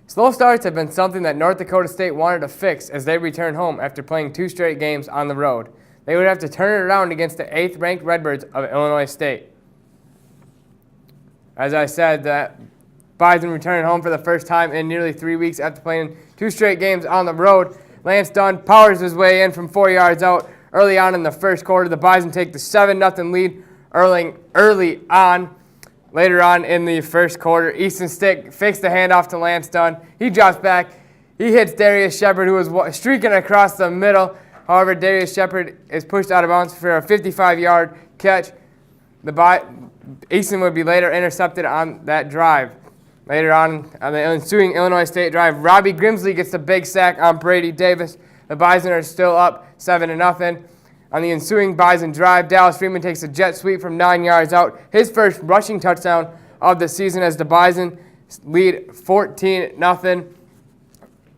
Slow starts have been something that North Dakota State wanted to fix as they return home after playing 2 straight games on the road. They would have to turn it around against the 8th-ranked Redbirds of Illinois State. As I said, that Bison returning home for the first time in nearly 3 weeks after playing 2 straight games on the road. Lance Dunn powers his way in from 4 yards out early on in the first quarter. The Bison take the 7-0 lead early on. Later on in the first quarter, Easton Stick fakes the handoff to Lance Dunn. He drops back. He hits Darius Shepard, who was streaking across the middle. However, Darius Shepard is pushed out of bounds for a 55-yard catch. Easton would be later intercepted on that drive. Later on the ensuing Illinois State drive, Robbie Grimsley gets the big sack on Brady Davis. The Bison are still up 7-0. On the ensuing Bison drive, Dallas Freeman takes a jet sweep from 9 yards out. His first rushing touchdown of the season as the Bison lead 14-0.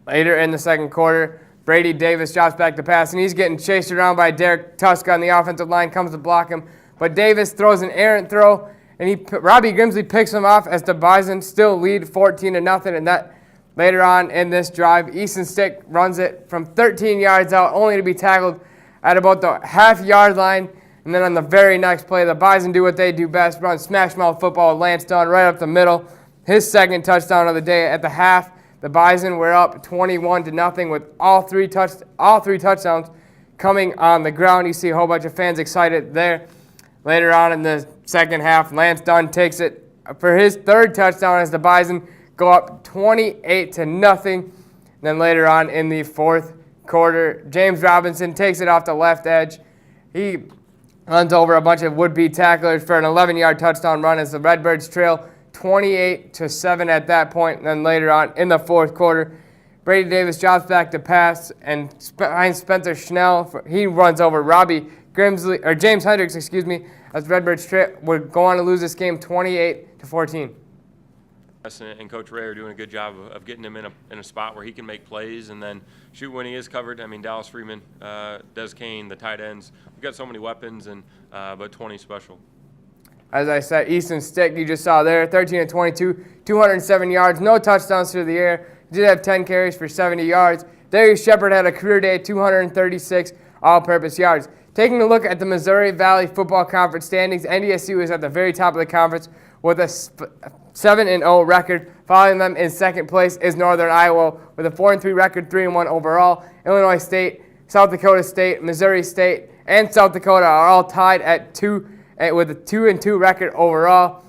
Later in the second quarter, Brady Davis drops back to pass, and he's getting chased around by Derek Tuska on the offensive line, comes to block him. But Davis throws an errant throw, and Robbie Grimsley picks him off as the Bison still lead 14-0. And that later on in this drive, Easton Stick runs it from 13 yards out, only to be tackled at about the half-yard line. And then on the very next play, the Bison do what they do best, run smash-mouth football with Lance Dunn right up the middle. His second touchdown of the day at the half. The Bison were up 21-0 with all three touchdowns coming on the ground. You see a whole bunch of fans excited there. Later on in the second half, Lance Dunn takes it for his third touchdown as the Bison go up 28-0. Then later on in the fourth quarter, James Robinson takes it off the left edge. He runs over a bunch of would-be tacklers for an 11-yard touchdown run as the Redbirds trail 28-7 at that point. And then later on in the fourth quarter, Brady Davis drops back to pass, and behind Spencer Schnell, he runs over James Hendricks, as Redbirds would go on to lose this game 28-14. And Coach Ray are doing a good job of getting him in a spot where he can make plays and then shoot when he is covered. I mean, Dallas Freeman, Des Kane, the tight ends. We've got so many weapons, and but 20 special. As I said, Easton Stick, you just saw there, 13-22, 207 yards, no touchdowns through the air. Did have 10 carries for 70 yards. Darius Shepard had a career day, 236 all-purpose yards. Taking a look at the Missouri Valley Football Conference standings, NDSU is at the very top of the conference with a 7-0 record. Following them in second place is Northern Iowa with a 4-3 record, 3-1 overall. Illinois State, South Dakota State, Missouri State, and South Dakota are all tied at with a 2-2 record overall.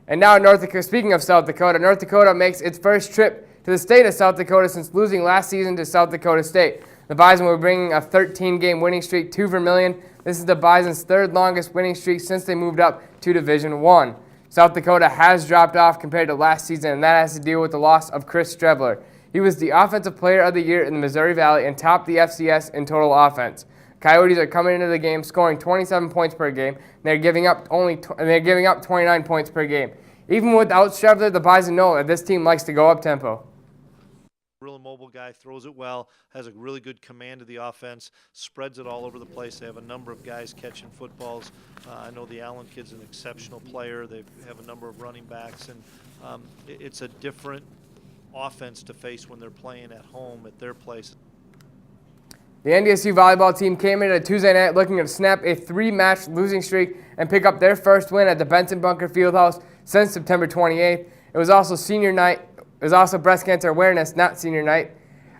And now speaking of South Dakota, North Dakota makes its first trip to the state of South Dakota since losing last season to South Dakota State. The Bison were bringing a 13-game winning streak to Vermillion. This is the Bison's third longest winning streak since they moved up to Division I. South Dakota has dropped off compared to last season, and that has to deal with the loss of Chris Strebler. He was the Offensive Player of the Year in the Missouri Valley and topped the FCS in total offense. Coyotes are coming into the game scoring 27 points per game, and they're giving up 29 points per game. Even without Strebler, the Bison know that this team likes to go up tempo. Real mobile guy, throws it well, has a really good command of the offense, spreads it all over the place. They have a number of guys catching footballs. I know the Allen kid's an exceptional player. They have a number of running backs, and it's a different offense to face when they're playing at home at their place. The NDSU volleyball team came in at Tuesday night looking to snap a 3-match losing streak and pick up their first win at the Benson Bunker Fieldhouse since September 28th. It was also senior night. It was also breast cancer awareness, not senior night.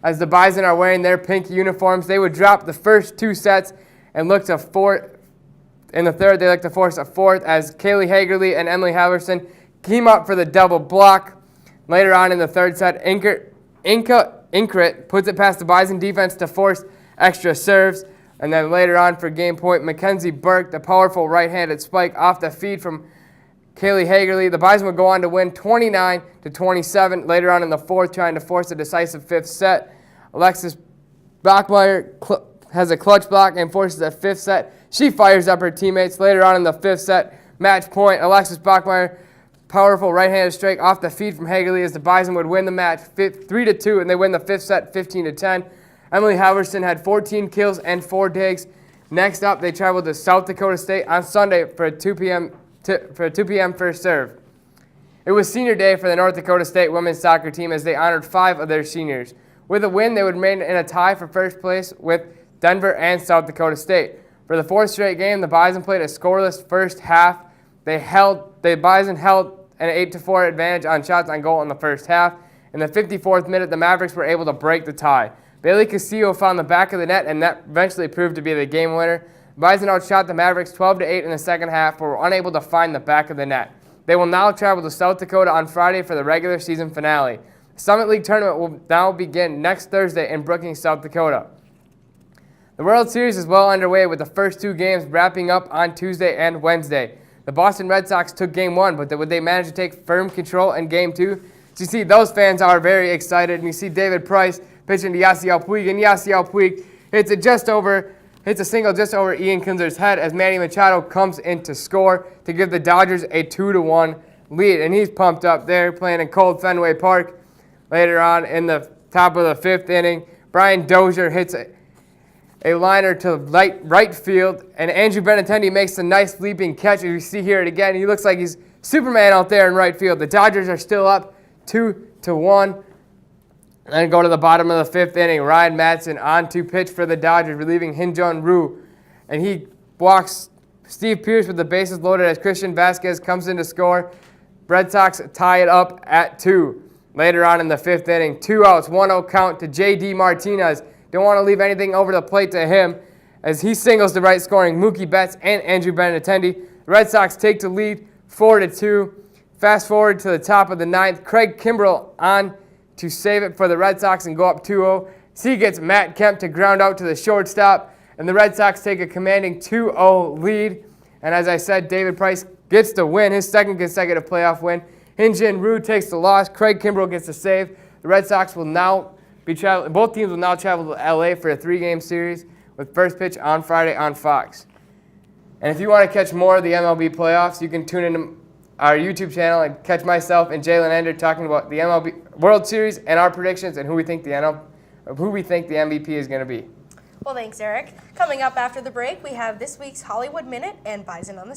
As the Bison are wearing their pink uniforms, they would drop the first 2 sets and look to fourth. In the third, they look to force a fourth as Kaylee Hagerly and Emily Halverson came up for the double block. Later on in the third set, Inkrit puts it past the Bison defense to force extra serves. And then later on for game point, Mackenzie Burke, the powerful right-handed spike off the feed from Kaylee Hagerly. The Bison would go on to win 29-27 later on in the fourth, trying to force a decisive fifth set. Alexis Bachmeyer has a clutch block and forces a fifth set. She fires up her teammates. Later on in the fifth set, match point, Alexis Bachmeyer, powerful right-handed strike off the feed from Hagerly as the Bison would win the match 3-2, and they win the fifth set 15-10. Emily Halverson had 14 kills and 4 digs. Next up, they traveled to South Dakota State on Sunday for a 2 p.m. First serve. It was senior day for the North Dakota State women's soccer team as they honored 5 of their seniors. With a win, they would remain in a tie for first place with Denver and South Dakota State. For the 4th straight game, the Bison played a scoreless first half. The Bison held an 8-4 advantage on shots on goal in the first half. In the 54th minute, the Mavericks were able to break the tie. Bailey Castillo found the back of the net, and that eventually proved to be the game winner. The Bison outshot the Mavericks 12-8 in the second half, but were unable to find the back of the net. They will now travel to South Dakota on Friday for the regular season finale. The Summit League tournament will now begin next Thursday in Brookings, South Dakota. The World Series is well underway with the first 2 games wrapping up on Tuesday and Wednesday. The Boston Red Sox took Game 1, but would they manage to take firm control in Game 2? So you see, those fans are very excited, and you see David Price pitching to Yasiel Puig, and Yasiel Puig hits a single just over Ian Kinzler's head as Manny Machado comes in to score to give the Dodgers a 2-1 lead, and he's pumped up there playing in cold Fenway Park. Later on in the top of the 5th inning, Brian Dozier hits a liner to right field, and Andrew Benintendi makes a nice leaping catch. As you see here again, he looks like he's Superman out there in right field. The Dodgers are still up 2-1. And go to the bottom of the 5th inning. Ryan Madsen on to pitch for the Dodgers, relieving Hyun-Jin Ryu. And he walks Steve Pearce with the bases loaded as Christian Vasquez comes in to score. Red Sox tie it up at 2. Later on in the 5th inning, 2 outs, 1-0 count to J.D. Martinez. Don't want to leave anything over the plate to him as he singles the right scoring Mookie Betts and Andrew Benintendi. The Red Sox take the lead 4-2. Fast forward to the top of the 9th. Craig Kimbrell on to save it for the Red Sox and go up 2-0. He gets Matt Kemp to ground out to the shortstop, and the Red Sox take a commanding 2-0 lead. And as I said, David Price gets the win, his 2nd consecutive playoff win. Hyun-Jin Ryu takes the loss. Craig Kimbrell gets the save. The Red Sox will now both teams will now travel to LA for a 3-game series with first pitch on Friday on Fox. And if you want to catch more of the MLB playoffs, you can tune into our YouTube channel and catch myself and Jalen Ender talking about the MLB World Series and our predictions and who we think the MVP is going to be. Well, thanks, Eric. Coming up after the break, we have this week's Hollywood Minute and Bison on the